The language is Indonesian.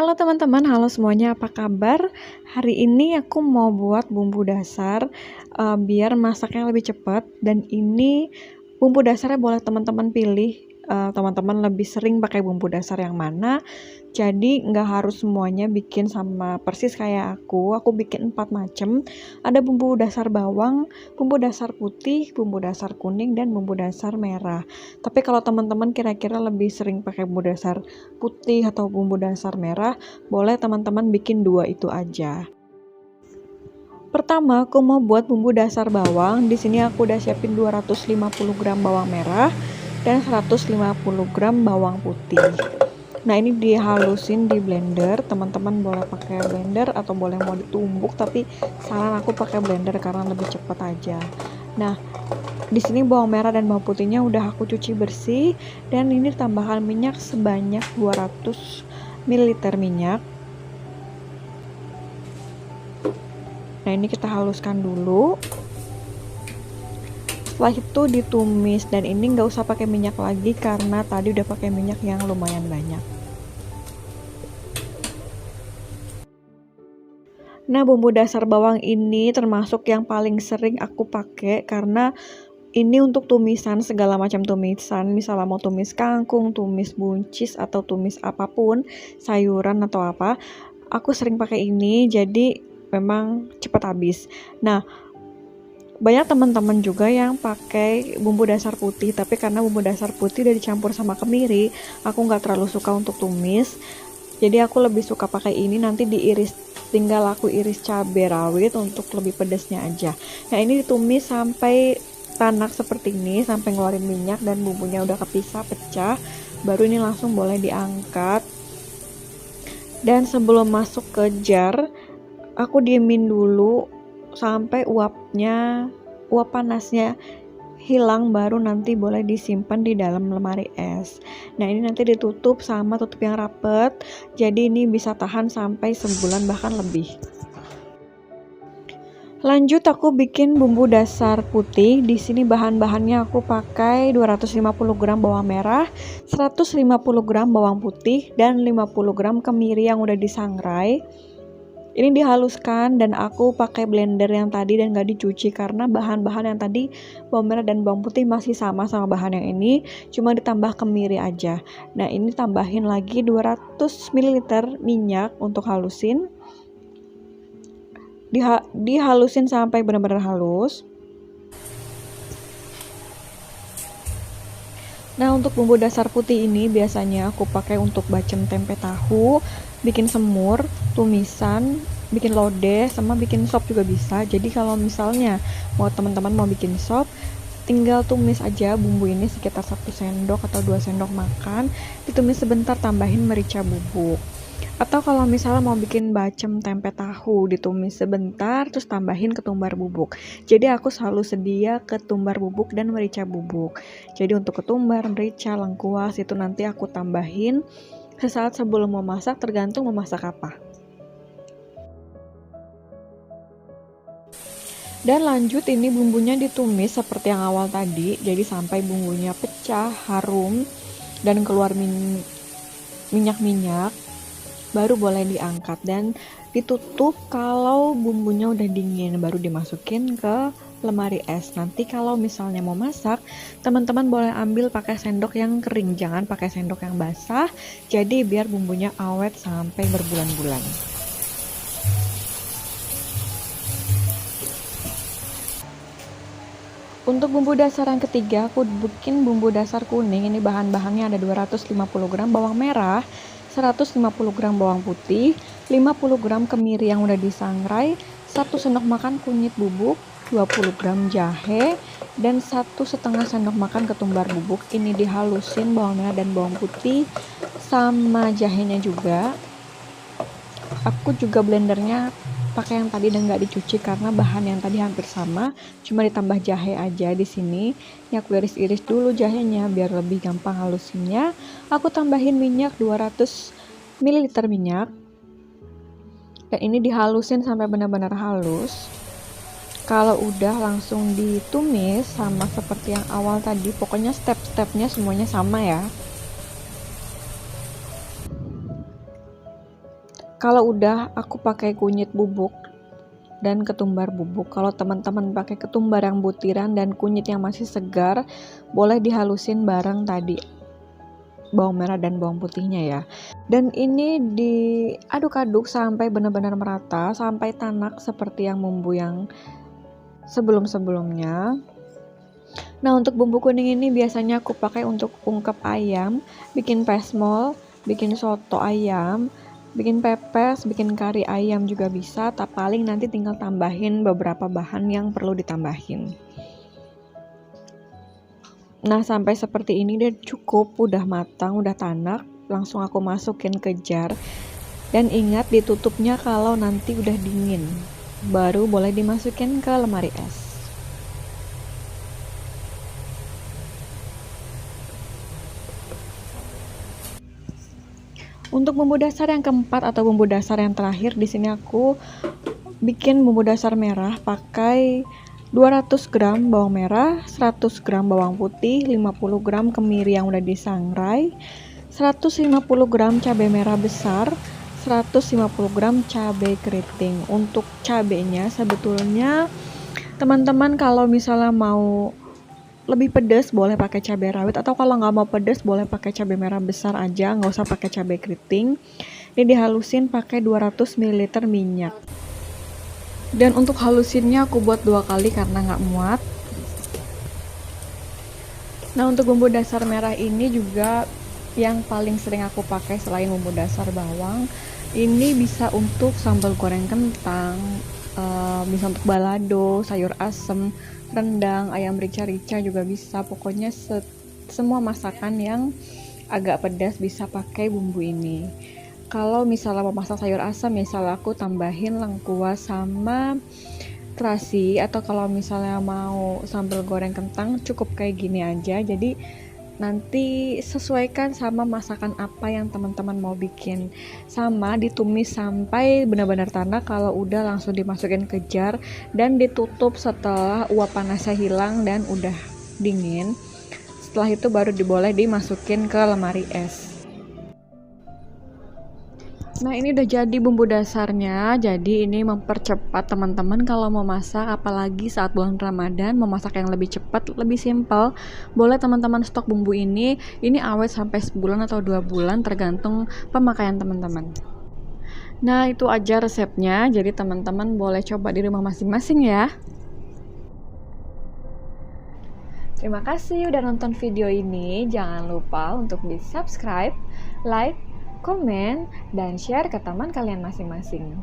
Halo teman-teman, halo semuanya, apa kabar? Hari ini aku mau buat bumbu dasar biar masaknya lebih cepat. Dan ini bumbu dasarnya boleh teman-teman pilih, teman-teman lebih sering pakai bumbu dasar yang mana. Jadi nggak harus semuanya bikin sama persis kayak aku bikin 4 macam. Ada bumbu dasar bawang, bumbu dasar putih, bumbu dasar kuning, dan bumbu dasar merah. Tapi kalau teman-teman kira-kira lebih sering pakai bumbu dasar putih atau bumbu dasar merah, boleh teman-teman bikin 2 itu aja. Pertama, aku mau buat bumbu dasar bawang. Di sini aku udah siapin 250 gram bawang merah dan 150 gram bawang putih. Nah, ini dihalusin di blender. Teman-teman boleh pakai blender atau boleh mau ditumbuk, tapi saran aku pakai blender karena lebih cepat aja. Nah, di sini bawang merah dan bawang putihnya udah aku cuci bersih, dan ini tambahkan minyak sebanyak 200 ml minyak. Nah, ini kita haluskan dulu. Setelah itu ditumis, dan ini nggak usah pakai minyak lagi karena tadi udah pakai minyak yang lumayan banyak. Nah, bumbu dasar bawang ini termasuk yang paling sering aku pakai karena ini untuk tumisan, segala macam tumisan, misalnya mau tumis kangkung, tumis buncis, atau tumis apapun, sayuran atau apa, aku sering pakai ini, jadi memang cepat habis. Nah, banyak teman-teman juga yang pakai bumbu dasar putih, tapi karena bumbu dasar putih udah dicampur sama kemiri, aku nggak terlalu suka untuk tumis. Jadi aku lebih suka pakai ini, nanti tinggal aku iris cabai rawit untuk lebih pedasnya aja. Nah, ini ditumis sampai tanak seperti ini, sampai ngeluarin minyak dan bumbunya udah kepisah, pecah. Baru ini langsung boleh diangkat. Dan sebelum masuk ke jar, aku diemin dulu sampai uap panasnya hilang, baru nanti boleh disimpan di dalam lemari es. Nah, ini nanti ditutup sama tutup yang rapet, jadi ini bisa tahan sampai sebulan bahkan lebih. Lanjut aku bikin bumbu dasar putih. Di sini bahan-bahannya aku pakai 250 gram bawang merah, 150 gram bawang putih, dan 50 gram kemiri yang udah disangrai. Ini dihaluskan, dan aku pakai blender yang tadi dan gak dicuci karena bahan-bahan yang tadi bawang merah dan bawang putih masih sama bahan yang ini, cuma ditambah kemiri aja. Nah, ini tambahin lagi 200 ml minyak untuk halusin. Dihalusin sampai benar-benar halus. Nah, untuk bumbu dasar putih ini biasanya aku pakai untuk bacem tempe tahu, bikin semur, tumisan, bikin lodeh, sama bikin sop juga bisa. Jadi kalau misalnya teman-teman mau bikin sop, tinggal tumis aja bumbu ini sekitar 1 sendok atau 2 sendok makan, ditumis sebentar, tambahin merica bubuk. Atau kalau misalnya mau bikin bacem tempe tahu, ditumis sebentar terus tambahin ketumbar bubuk. Jadi aku selalu sedia ketumbar bubuk dan merica bubuk. Jadi untuk ketumbar, merica, lengkuas itu nanti aku tambahin sesaat sebelum mau masak, tergantung mau masak apa. Dan lanjut, ini bumbunya ditumis seperti yang awal tadi, jadi sampai bumbunya pecah, harum, dan keluar minyak-minyak, baru boleh diangkat dan ditutup. Kalau bumbunya udah dingin baru dimasukin ke lemari es. Nanti kalau misalnya mau masak, teman-teman boleh ambil pakai sendok yang kering, jangan pakai sendok yang basah, jadi biar bumbunya awet sampai berbulan-bulan. Untuk bumbu dasar yang ketiga, aku bikin bumbu dasar kuning. Ini bahan-bahannya ada 250 gram bawang merah, 150 gram bawang putih, 50 gram kemiri yang udah disangrai, 1 sendok makan kunyit bubuk, 20 gram jahe, dan 1,5 sendok makan ketumbar bubuk. Ini dihalusin bawang merah dan bawang putih sama jahenya juga. Aku juga blendernya pakai yang tadi dan nggak dicuci karena bahan yang tadi hampir sama, cuma ditambah jahe aja di sini. Ini aku iris-iris dulu jahenya biar lebih gampang halusinnya. Aku tambahin minyak 200 ml minyak. Dan ini dihalusin sampai benar-benar halus. Kalau udah langsung ditumis sama seperti yang awal tadi, pokoknya step-stepnya semuanya sama ya. Kalau udah, aku pakai kunyit bubuk dan ketumbar bubuk. Kalau teman-teman pakai ketumbar yang butiran dan kunyit yang masih segar, boleh dihalusin bareng tadi bawang merah dan bawang putihnya ya. Dan ini diaduk-aduk sampai benar-benar merata, sampai tanak seperti yang bumbu yang sebelum-sebelumnya. Nah, untuk bumbu kuning ini biasanya aku pakai untuk ungkep ayam, bikin pesmol, bikin soto ayam, bikin pepes, bikin kari ayam juga bisa, tapi paling nanti tinggal tambahin beberapa bahan yang perlu ditambahin. Nah, sampai seperti ini deh cukup, udah matang, udah tanak, langsung aku masukin ke jar. Dan ingat ditutupnya kalau nanti udah dingin, baru boleh dimasukin ke lemari es. Untuk bumbu dasar yang keempat atau bumbu dasar yang terakhir, di sini aku bikin bumbu dasar merah pakai 200 gram bawang merah, 100 gram bawang putih, 50 gram kemiri yang udah disangrai, 150 gram cabai merah besar, 150 gram cabai keriting. Untuk cabenya sebetulnya teman-teman kalau misalnya mau lebih pedas boleh pakai cabai rawit, atau kalau nggak mau pedas boleh pakai cabai merah besar aja, nggak usah pakai cabai keriting. Ini dihalusin pakai 200 ml minyak. Dan untuk halusinnya aku buat 2 kali karena nggak muat. Nah, untuk bumbu dasar merah ini juga yang paling sering aku pakai selain bumbu dasar bawang, ini bisa untuk sambal goreng kentang, bisa untuk balado, sayur asem, rendang, ayam rica-rica juga bisa. Pokoknya semua masakan yang agak pedas bisa pakai bumbu ini. Kalau misalnya mau masak sayur asam, misalnya aku tambahin lengkuas sama terasi, atau kalau misalnya mau sambal goreng kentang cukup kayak gini aja. Jadi nanti sesuaikan sama masakan apa yang teman-teman mau bikin. Sama ditumis sampai benar-benar tanak, kalau udah langsung dimasukin ke jar dan ditutup setelah uap panasnya hilang dan udah dingin. Setelah itu baru boleh dimasukin ke lemari es. Nah, ini udah jadi bumbu dasarnya. Jadi ini mempercepat teman-teman kalau mau masak, apalagi saat bulan Ramadan, mau masak yang lebih cepat, lebih simpel. Boleh teman-teman stok bumbu ini awet sampai sebulan atau 2 bulan tergantung pemakaian teman-teman. Nah, itu aja resepnya. Jadi teman-teman boleh coba di rumah masing-masing ya. Terima kasih udah nonton video ini. Jangan lupa untuk di-subscribe, like, komen, dan share ke teman kalian masing-masing.